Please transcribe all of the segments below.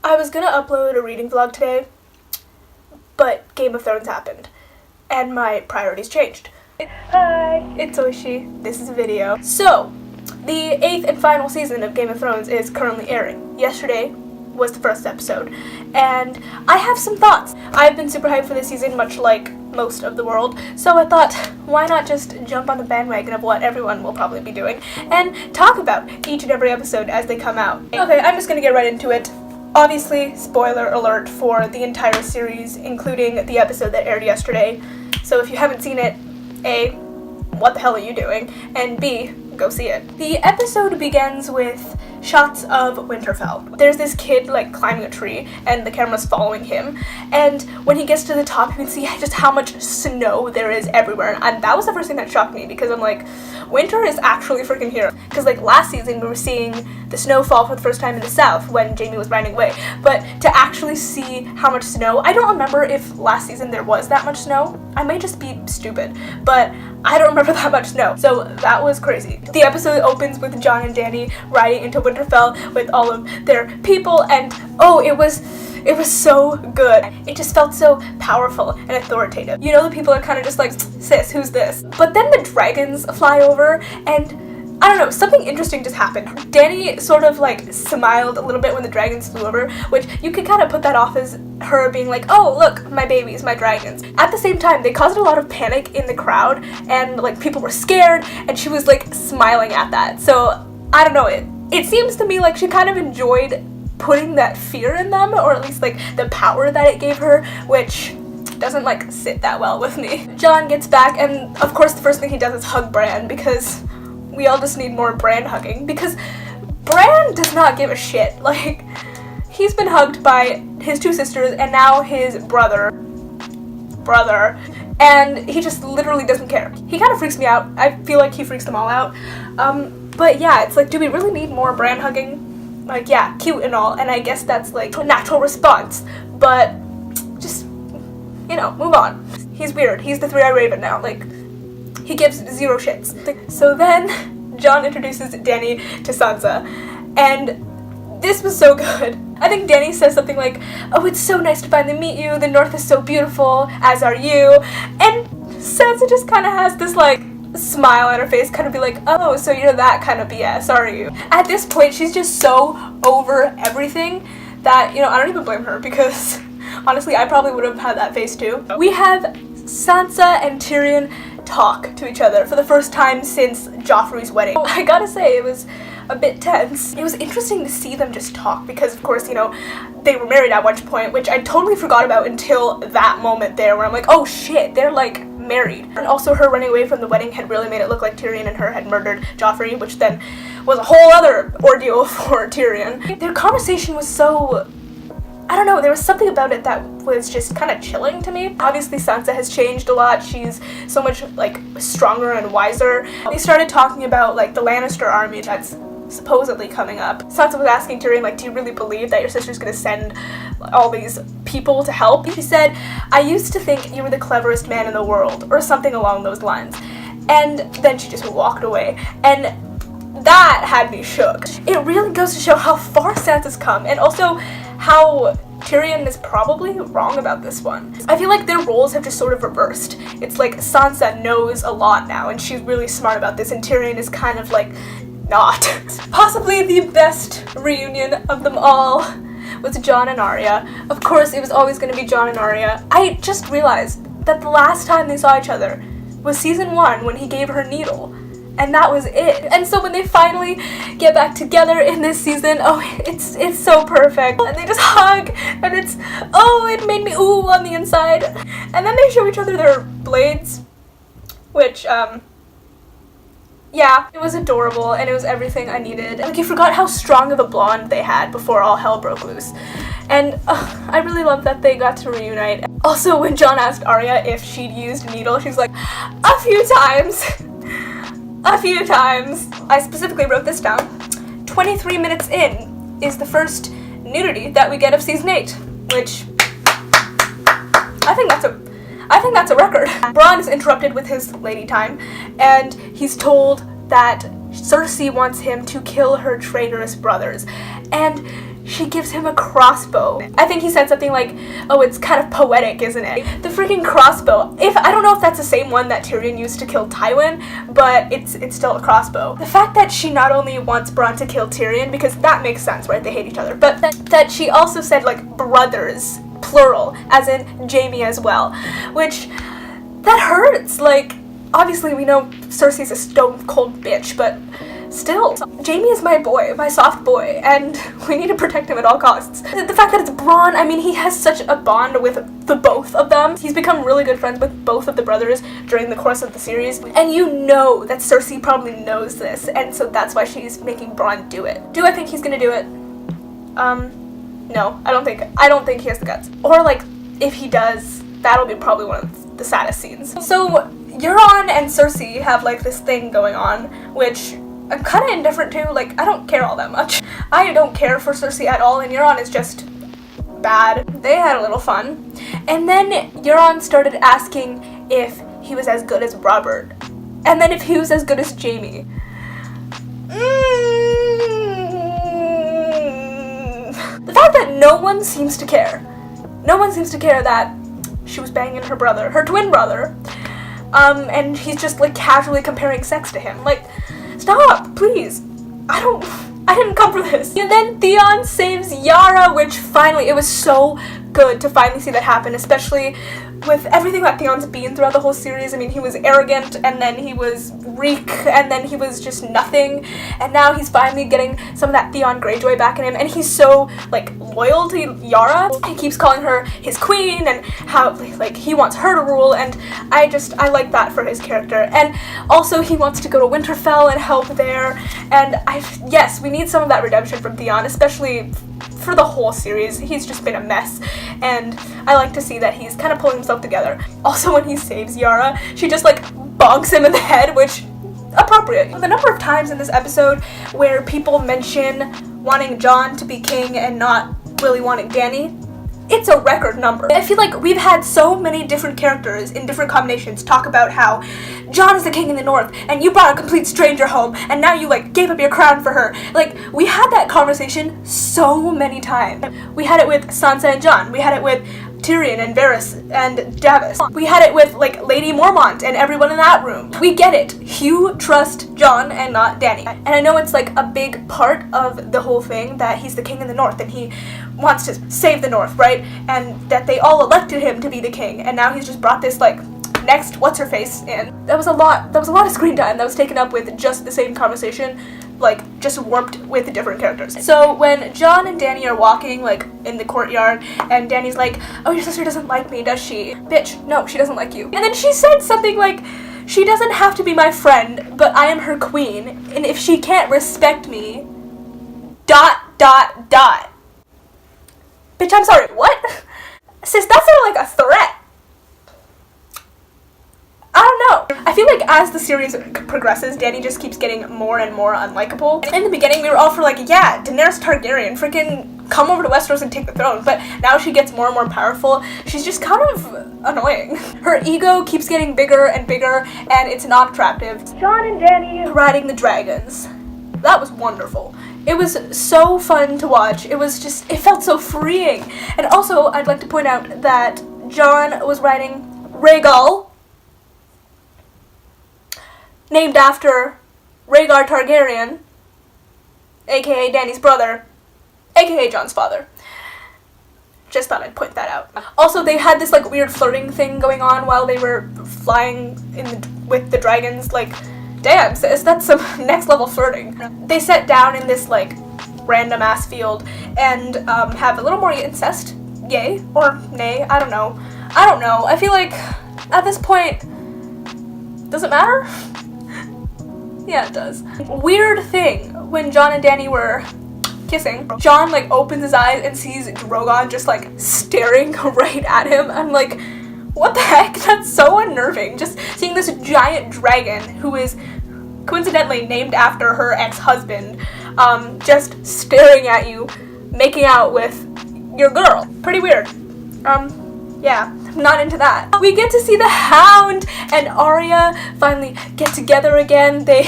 I was gonna upload a reading vlog today, but Game of Thrones happened, and my priorities changed. Hi, it's Oishi. This is a video. So, the 8th and final season of Game of Thrones is currently airing. Yesterday was the first episode, and I have some thoughts. I've been super hyped for this season, much like most of the world, so I thought, why not just jump on the bandwagon of what everyone will probably be doing, and talk about each and every episode as they come out. Okay, I'm just gonna get right into it. Obviously, spoiler alert for the entire series, including the episode that aired yesterday. So if you haven't seen it, A, what the hell are you doing? And B, go see it. The episode begins with shots of Winterfell. There's this kid like climbing a tree and the camera's following him, and when he gets to the top you can see just how much snow there is everywhere, and that was the first thing that shocked me because I'm like, winter is actually freaking here. Because like last season we were seeing the snow fall for the first time in the south when Jaime was running away, but to actually see how much snow, I don't remember if last season there was that much snow. I may just be stupid, but I don't remember that much snow, so that was crazy. The episode opens with Jon and Dany riding into Winterfell with all of their people, and oh, it was so good. It just felt so powerful and authoritative. You know, the people are kind of just like, sis, who's this? But then the dragons fly over, and I don't know, something interesting just happened. Dany sort of like smiled a little bit when the dragons flew over, which you could kind of put that off as her being like, oh look, my babies, my dragons. At the same time, they caused a lot of panic in the crowd, and like people were scared, and she was like smiling at that. So I don't know, it seems to me like she kind of enjoyed putting that fear in them, or at least like the power that it gave her, which doesn't like sit that well with me. Jon gets back, and of course the first thing he does is hug Bran, because we all just need more Bran hugging, because Bran does not give a shit. Like, he's been hugged by his two sisters and now his brother, and he just literally doesn't care. He kind of freaks me out. I feel like he freaks them all out. But yeah, it's like, do we really need more Bran hugging? Like, yeah, cute and all, and I guess that's like a natural response, but just, you know, move on. He's weird. He's the Three-Eyed Raven now. Like, he gives zero shits. So then, Jon introduces Dany to Sansa, and this was so good. I think Dany says something like, oh, it's so nice to finally meet you, the North is so beautiful, as are you, and Sansa just kind of has this like smile on her face, kind of be like, oh, so you're that kind of BS, are you? At this point, she's just so over everything that, you know, I don't even blame her, because honestly, I probably would have had that face too. We have Sansa and Tyrion talk to each other for the first time since Joffrey's wedding. I gotta say, it was a bit tense. It was interesting to see them just talk because, of course, you know, they were married at one point, which I totally forgot about until that moment there where I'm like, oh shit, they're like married. And also her running away from the wedding had really made it look like Tyrion and her had murdered Joffrey, which then was a whole other ordeal for Tyrion. Their conversation was so, I don't know, there was something about it that was just kind of chilling to me. Obviously Sansa has changed a lot. She's so much like stronger and wiser. They started talking about like the Lannister army that's supposedly coming up. Sansa was asking Tyrion, like, do you really believe that your sister's gonna send all these people to help? She said, I used to think you were the cleverest man in the world, or something along those lines. And then she just walked away. And that had me shook. It really goes to show how far Sansa's come, and also how Tyrion is probably wrong about this one. I feel like their roles have just sort of reversed. It's like Sansa knows a lot now, and she's really smart about this, and Tyrion is kind of like not. Possibly the best reunion of them all was Jon and Arya. Of course, it was always going to be Jon and Arya. I just realized that the last time they saw each other was season 1 when he gave her needle. And that was it. And so when they finally get back together in this season, oh, it's so perfect. And they just hug, and it's, oh, it made me ooh on the inside. And then they show each other their blades, which, yeah, it was adorable, and it was everything I needed. Like, you forgot how strong of a blonde they had before all hell broke loose. And I really love that they got to reunite. Also, when Jon asked Arya if she'd used a needle, she's like, a few times. A few times. I specifically wrote this down. 23 minutes in is the first nudity that we get of season 8, which I think that's a record. Bronn is interrupted with his lady time, and he's told that Cersei wants him to kill her traitorous brothers, and she gives him a crossbow. I think he said something like, oh, it's kind of poetic, isn't it? The freaking crossbow. I don't know if that's the same one that Tyrion used to kill Tywin, but it's still a crossbow. The fact that she not only wants Bronn to kill Tyrion, because that makes sense, right? They hate each other, but that she also said, like, brothers, plural, as in Jaime as well, which, that hurts. Like, obviously we know Cersei's a stone cold bitch, but still, Jaime is my boy, my soft boy, and we need to protect him at all costs. The fact that it's Bronn, I mean, he has such a bond with the both of them. He's become really good friends with both of the brothers during the course of the series, and you know that Cersei probably knows this, and so that's why she's making Bronn do it. Do I think he's gonna do it? No, I don't think he has the guts. Or, like, if he does, that'll be probably one of the saddest scenes. So, Euron and Cersei have, like, this thing going on, which I'm kind of indifferent to. Like, I don't care all that much. I don't care for Cersei at all, and Euron is just bad. They had a little fun. And then Euron started asking if he was as good as Robert. And then if he was as good as Jaime. The fact that no one seems to care. No one seems to care that she was banging her brother, her twin brother. And he's just, like, casually comparing sex to him. Like, stop, please. I didn't come for this. And then Theon saves Yara, which finally, it was so good to finally see that happen, especially with everything that Theon's been throughout the whole series. I mean, he was arrogant, and then he was weak, and then he was just nothing, and now he's finally getting some of that Theon Greyjoy back in him, and he's so, like, loyal to Yara. He keeps calling her his queen, and how, like, he wants her to rule, and I like that for his character. And also, he wants to go to Winterfell and help there, and yes, we need some of that redemption from Theon, especially for the whole series. He's just been a mess, and I like to see that he's kind of pulling himself together. Also, when he saves Yara, she just, like, bonks him in the head, which, appropriate. The number of times in this episode where people mention wanting Jon to be king and not really wanting Dany, it's a record number. I feel like we've had so many different characters in different combinations talk about how Jon is the king in the north, and you brought a complete stranger home, and now you, like, gave up your crown for her. Like, we had that conversation so many times. We had it with Sansa and Jon. We had it with Tyrion and Varys and Davos. We had it with, like, Lady Mormont and everyone in that room. We get it. You trust Jon and not Dany. And I know it's, like, a big part of the whole thing that he's the king in the north and he wants to save the north, right? And that they all elected him to be the king, and now he's just brought this, like, next what's-her-face in. That was a lot of screen time that was taken up with just the same conversation, like, just warped with different characters. So when Jon and Dany are walking, like, in the courtyard, and Dany's like, oh, your sister doesn't like me, does she? Bitch, no, she doesn't like you. And then she said something like, she doesn't have to be my friend, but I am her queen, and if she can't respect me, ... Bitch, I'm sorry, what? Sis, that's sort of like a threat. I don't know. I feel like as the series progresses, Dany just keeps getting more and more unlikable. In the beginning, we were all for, like, yeah, Daenerys Targaryen, freaking come over to Westeros and take the throne. But now she gets more and more powerful. She's just kind of annoying. Her ego keeps getting bigger and bigger, and it's not attractive. Jon and Dany riding the dragons. That was wonderful. It was so fun to watch. It felt so freeing. And also, I'd like to point out that Jon was riding Rhaegal, named after Rhaegar Targaryen, aka Dany's brother, aka Jon's father. Just thought I'd point that out. Also, they had this, like, weird flirting thing going on while they were flying with the dragons. Like, damn, sis, that's some next level flirting. They sat down in this, like, random ass field and have a little more incest. Yay or nay, I don't know. I feel like at this point, does it matter? Yeah, it does. Weird thing, when Jon and Dany were kissing, Jon, like, opens his eyes and sees Drogon just, like, staring right at him. I'm like, what the heck? That's so unnerving. Just seeing this giant dragon, who is coincidentally named after her ex-husband, just staring at you, making out with your girl. Pretty weird. Yeah, I'm not into that. We get to see the Hound and Arya finally get together again. They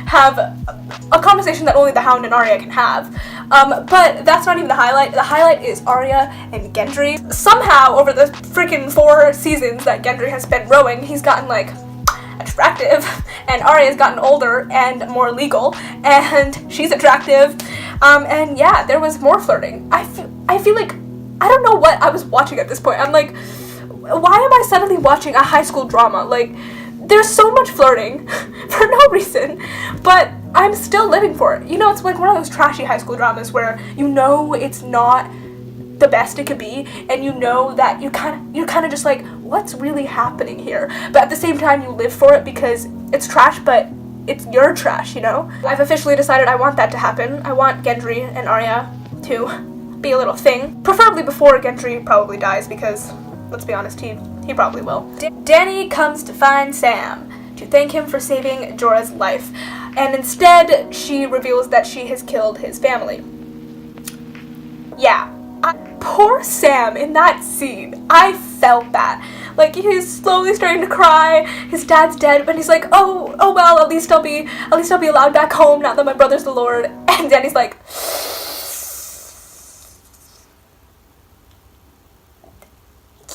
have a conversation that only the Hound and Arya can have. But that's not even the highlight. The highlight is Arya and Gendry. Somehow, over the freaking 4 seasons that Gendry has spent rowing, he's gotten, like, attractive, and Arya's gotten older and more legal, and she's attractive, and yeah, there was more flirting. I feel like, I don't know what I was watching at this point. I'm like, why am I suddenly watching a high school drama? Like, there's so much flirting for no reason, but I'm still living for it. You know, it's like one of those trashy high school dramas where you know it's not the best it could be, and you know that you're kind of just like, what's really happening here? But at the same time, you live for it because it's trash, but it's your trash, you know? I've officially decided I want that to happen. I want Gendry and Arya to be a little thing, preferably before Gendry probably dies, because let's be honest, he probably will. Dany comes to find Sam to thank him for saving Jorah's life, and instead she reveals that she has killed his family. Yeah. Poor Sam in that scene. I felt that. Like, he's slowly starting to cry. His dad's dead, but he's like, oh well, at least I'll be allowed back home now that my brother's the Lord. And Dany's like,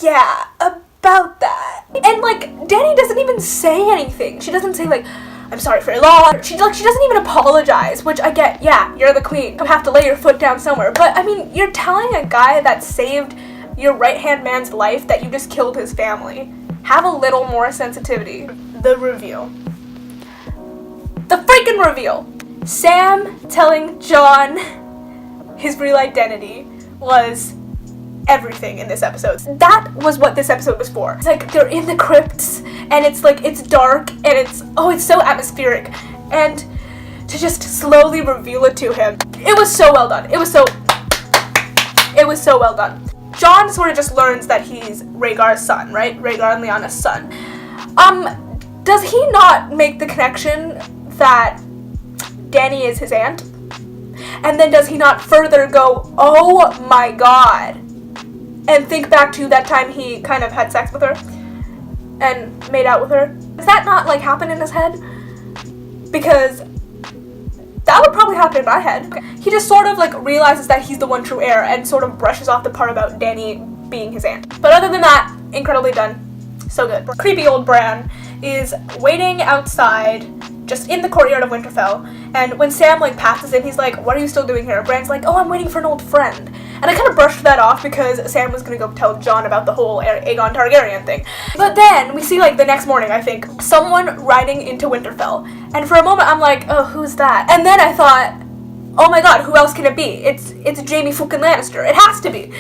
yeah, about that. And like, Dany doesn't even say anything. She doesn't say like, I'm sorry for your loss. She doesn't even apologize, which I get. Yeah, you're the queen. You have to lay your foot down somewhere. But I mean, you're telling a guy that saved your right-hand man's life that you just killed his family. Have a little more sensitivity. The reveal. The freaking reveal. Sam telling Jon his real identity was everything in this episode. That was what this episode was for. It's like they're in the crypts and it's like it's dark and it's so atmospheric, and to just slowly reveal it to him. It was so well done. It was so well done. Jon sort of just learns that he's Rhaegar's son, right? Rhaegar and Lyanna's son. Does he not make the connection that Dany is his aunt? And then does he not further go, oh my god, and think back to that time he kind of had sex with her and made out with her? Does that not like happen in his head? Because that would probably happen in my head. He just sort of like realizes that he's the one true heir and sort of brushes off the part about Dany being his aunt. But other than that, incredibly done. So good. Creepy old Bran is waiting outside, just in the courtyard of Winterfell, and when Sam like passes in, he's like, what are you still doing here? Bran's like, oh, I'm waiting for an old friend. And I kind of brushed that off because Sam was gonna go tell Jon about the whole Aegon Targaryen thing. But then we see like the next morning, I think, someone riding into Winterfell, and for a moment I'm like, oh, who's that? And then I thought, oh my god, who else can it be? It's Jaime fucking Lannister. It has to be.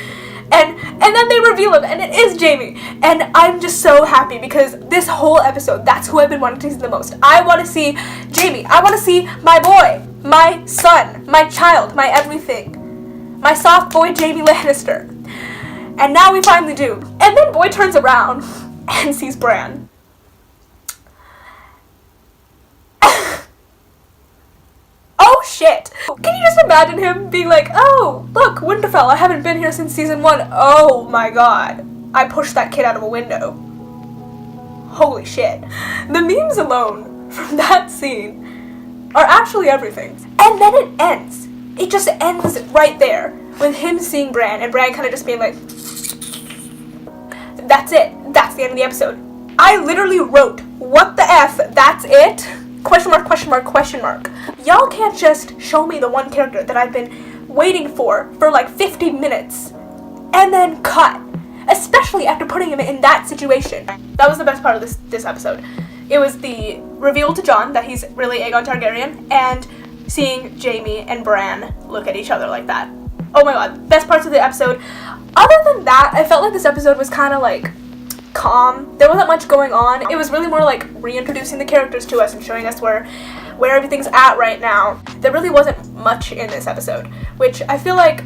And then they reveal him, and it is Jaime. And I'm just so happy because this whole episode, that's who I've been wanting to see the most. I want to see Jaime. I want to see my boy, my son, my child, my everything. My soft boy Jaime Lannister. And now we finally do. And then boy turns around and sees Bran. Oh shit! Can you just imagine him being like, oh, look, Winterfell, I haven't been here since season 1. Oh my god. I pushed that kid out of a window. Holy shit. The memes alone from that scene are actually everything. And then it ends. It just ends right there with him seeing Bran and Bran kind of just being like, that's it. That's the end of the episode. I literally wrote, what the F, that's it? Question mark, question mark, question mark. Y'all can't just show me the one character that I've been waiting for like 50 minutes and then cut. Especially after putting him in that situation. That was the best part of this episode. It was the reveal to Jon that he's really Aegon Targaryen and seeing Jaime and Bran look at each other like that. Oh my god, best parts of the episode. Other than that, I felt like this episode was kind of like calm. There wasn't much going on. It was really more like reintroducing the characters to us and showing us where everything's at right now. There really wasn't much in this episode, which I feel like,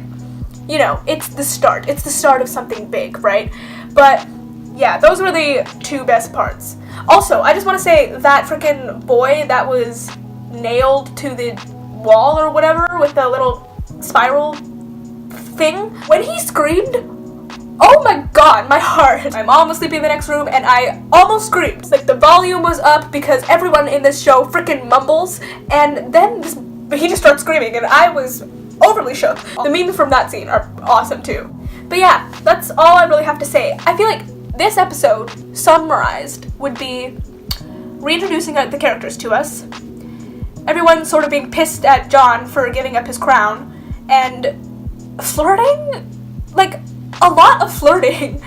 you know, it's the start. It's the start of something big, right? But yeah, those were the two best parts. Also, I just want to say that freaking boy that was nailed to the wall or whatever with the little spiral thing, when he screamed, oh my gone, my heart. My mom was sleeping in the next room and I almost screamed. Like, the volume was up because everyone in this show freaking mumbles, and then he just starts screaming and I was overly shook. The memes from that scene are awesome too. But yeah, that's all I really have to say. I feel like this episode, summarized, would be reintroducing the characters to us, everyone sort of being pissed at Jon for giving up his crown, and flirting? Like, a lot of flirting.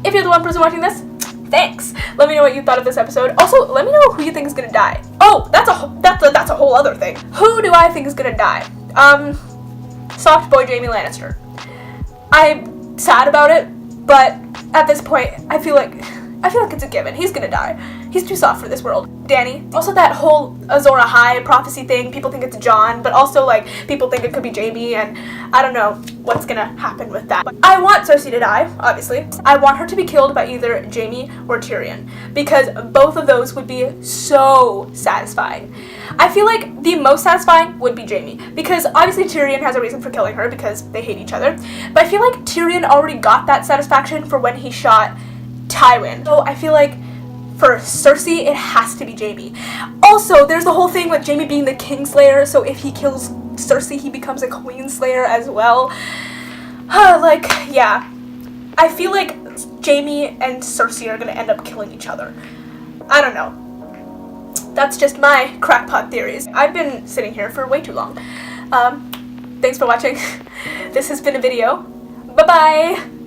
If you're the one person watching this, thanks. Let me know what you thought of this episode. Also, let me know who you think is gonna die. Oh, that's a whole other thing. Who do I think is gonna die? Soft boy Jaime Lannister. I'm sad about it, but at this point, I feel like it's a given. He's gonna die. He's too soft for this world. Dany. Also, that whole Azor Ahai prophecy thing, people think it's Jon, but also, like, people think it could be Jaime, and I don't know what's gonna happen with that. But I want Cersei to die, obviously. I want her to be killed by either Jaime or Tyrion, because both of those would be so satisfying. I feel like the most satisfying would be Jaime, because obviously Tyrion has a reason for killing her, because they hate each other, but I feel like Tyrion already got that satisfaction for when he shot Tywin. So I feel like for Cersei, it has to be Jaime. Also, there's the whole thing with Jaime being the Kingslayer, so if he kills Cersei, he becomes a Queenslayer as well. Like, yeah. I feel like Jaime and Cersei are gonna end up killing each other. I don't know. That's just my crackpot theories. I've been sitting here for way too long. Thanks for watching. This has been a video. Bye-bye!